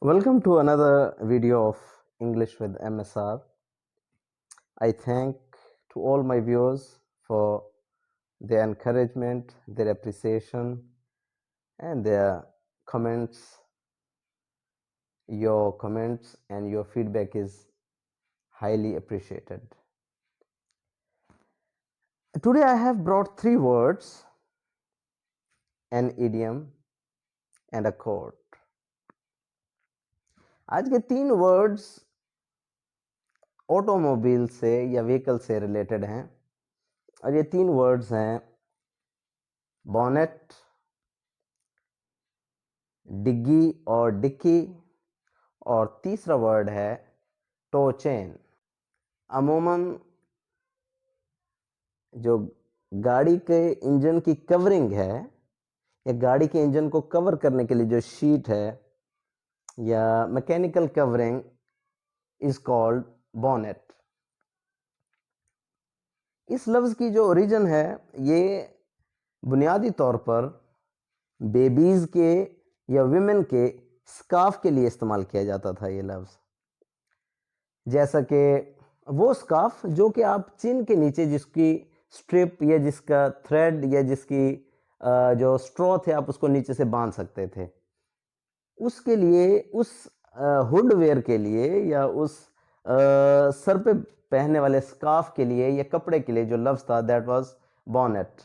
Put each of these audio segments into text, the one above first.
Welcome to another video of English with MSR. I thank to all my viewers for their encouragement, their appreciation, and their comments. Your comments and your feedback is highly appreciated. Today I have brought 3 words, an idiom and a quote. आज के 3 words automobile से या vehicle से related हैं और ये 3 words हैं bonnet, डिग्गी और डिक्की और तीसरा वर्ड है टो चेन। अमूमन जो गाड़ी के इंजन की कवरिंग है या गाड़ी के इंजन को कवर करने के लिए जो शीट है या mechanical covering is called bonnet. इस लफ्ज़ की जो ओरिजिन है ये बुनियादी तौर पर बेबीज़ के या विमेन के स्कार्फ के लिए इस्तेमाल किया जाता था ये लफ्ज़। जैसा कि वो स्कार्फ जो कि आप चिन के नीचे जिसकी स्ट्रिप या जिसका थ्रेड या जिसकी जो स्ट्रॉ थे आप उसको नीचे से बांध सकते थे, उसके लिए उस हुड वेयर के लिए या उस सर पे पहनने वाले स्कार्फ के लिए या कपड़े के लिए जो लफ्ज़ था दैट वाज बॉनेट।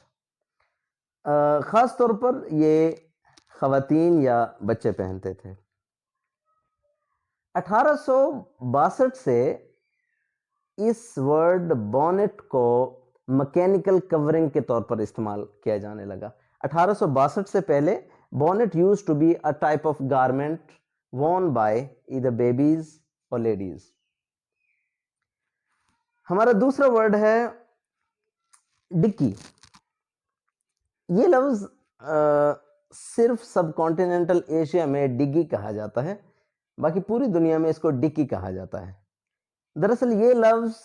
ख़ास तौर पर ये ख़वातीन या बच्चे पहनते थे। 1862 से इस वर्ड बॉनेट को मैकेनिकल कवरिंग के तौर पर इस्तेमाल किया जाने लगा। 1862 से पहले bonnet used to be a type of garment worn by either babies or ladies। हमारा दूसरा वर्ड है डिक्की। ये लफ्ज़ सिर्फ सबकॉन्टिनेंटल एशिया में डिग्गी कहा जाता है, बाकी पूरी दुनिया में इसको डिक्की कहा जाता है। दरअसल ये लफ्ज़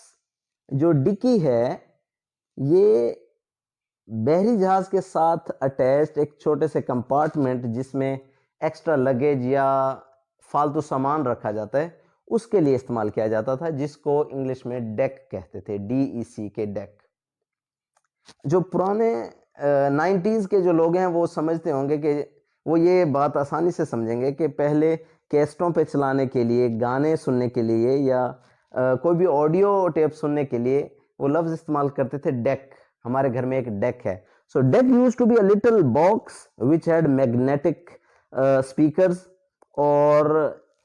जो डिक्की है ये बहरी जहाज के साथ अटैच्ड एक छोटे से कंपार्टमेंट जिसमें एक्स्ट्रा लगेज या फालतू सामान रखा जाता है उसके लिए इस्तेमाल किया जाता था, जिसको इंग्लिश में डेक कहते थे, DEC के डेक। जो पुराने 90s के जो लोग हैं वो समझते होंगे कि वो ये बात आसानी से समझेंगे कि पहले कैसेटों पे चलाने के लिए, गाने सुनने के लिए या कोई भी ऑडियो टेप सुनने के लिए वो लफ्ज़ इस्तेमाल करते थे डेक। हमारे घर में एक डेक है। So deck used to be a little box which had magnetic speakers, और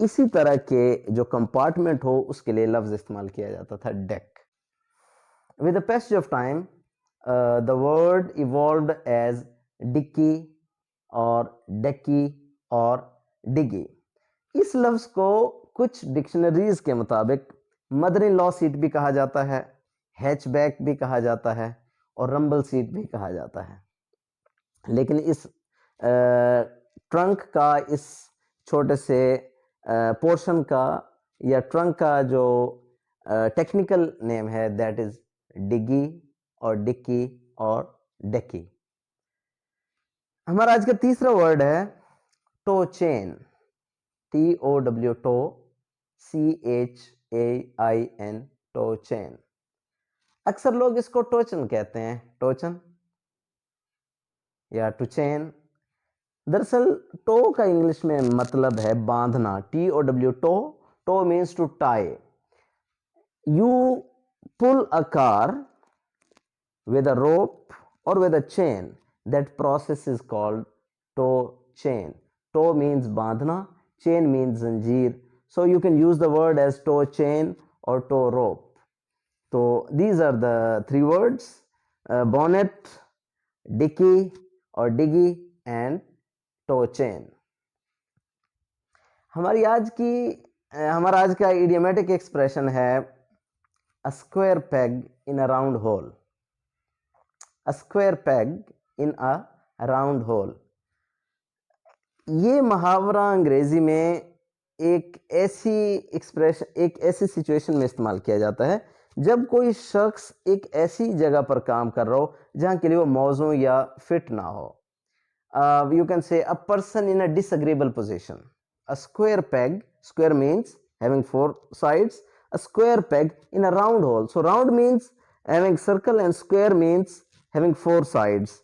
इसी तरह के जो कंपार्टमेंट हो उसके लिए लफ्ज़ इस्तेमाल किया जाता था deck. With the passage of time the word evolved as dicky और डेक्की और डिग्गी। इस लफ्ज़ को कुछ डिक्शनरीज के मुताबिक मदर इन लॉ सीट भी कहा जाता है, हैचबैक भी कहा जाता है और रंबल सीट भी कहा जाता है। लेकिन इस ट्रंक का, इस छोटे से पोर्शन का या ट्रंक का जो टेक्निकल नेम है दैट इज डिग्गी और डिक्की और डेक्की। हमारा आज का तीसरा वर्ड है tow chain, TOW, tow, CHAIN, tow chain. अक्सर लोग इसको टोचन कहते हैं, टोचन या टू चेन। दरअसल टो का इंग्लिश में मतलब है बांधना, TOW, tow. Tow means to tie. You pull a car with a rope or with a chain. That process is called tow chain. Tow means बांधना, chain means जंजीर. So you can use the word as tow chain or tow rope. So these are the 3 words: bonnet, dicky or diggy and tow chain. हमारा आज का idiomatic expression है a square peg in a round hole. A square peg in a round hole। ये मुहावरा अंग्रेजी में एक ऐसी सिचुएशन में इस्तेमाल किया जाता है जब कोई शख्स एक ऐसी जगह पर काम कर रहा हो जहां के लिए वो मौजू या फिट ना हो। You can say a person in a disagreeable position. a square peg, square means having four sides, a square peg in a round hole. So round means having circle and square means having four sides.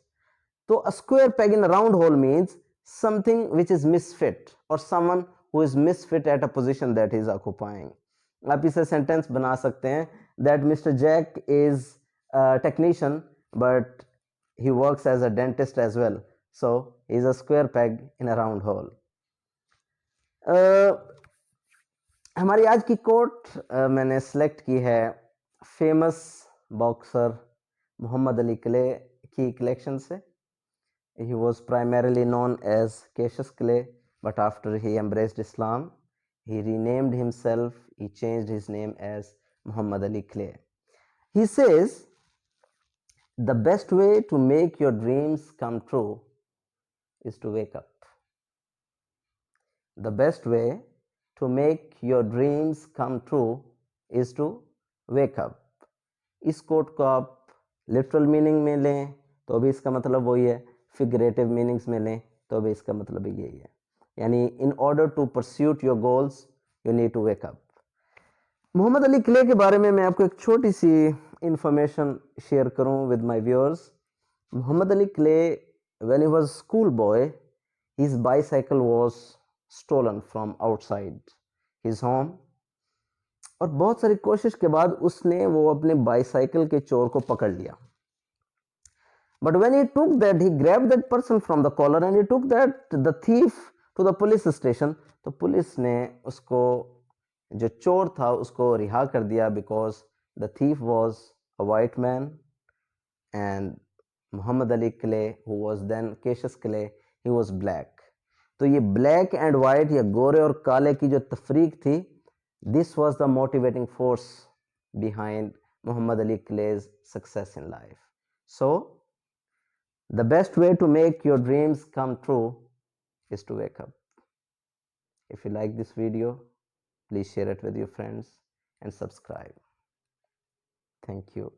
So a square peg in a round hole means something which is misfit or someone who is misfit at a position that he is occupying. आप इसे sentence बना सकते हैं that Mr. Jack is a technician but he works as a dentist as well. So he is a square peg in a round hole. हमारी आज की coat मैंने select की है famous boxer Muhammad Ali Clay की collection से. He was primarily known as Cassius Clay, but after he embraced Islam, he renamed himself, he changed his name as Muhammad Ali Clay. He says, the best way to make your dreams come true is to wake up. The best way to make your dreams come true is to wake up. इस coat को आप literal meaning में लें तो भी इसका मतलब वही है, फिगरेटिव मीनिंग्स में लें तो भी इसका मतलब यही है. यानी in order to pursuit your goals you need to wake up. Muhammad Ali Clay के बारे में मैं आपको एक छोटी सी इंफॉर्मेशन शेयर करूं with my viewers. Muhammad Ali Clay when he was school boy his bicycle was stolen from outside his home, और बहुत सारी कोशिश के बाद उसने वो अपने बाइसाइकिल के चोर को पकड़ लिया. But when he took that, he grabbed that person from the collar and he took the thief to the police station. तो पुलिस ने उसको, जो चोर था उसको रिहा कर दिया because the thief was a white man and Muhammad Ali Clay, who was then Cassius Clay, he was black. तो ये black and white या गोरे और काले की जो तफरीक थी, this was the motivating force behind Muhammad Ali Clay's success in life. So the best way to make your dreams come true is to wake up. If you like this video, please share it with your friends and subscribe. Thank you.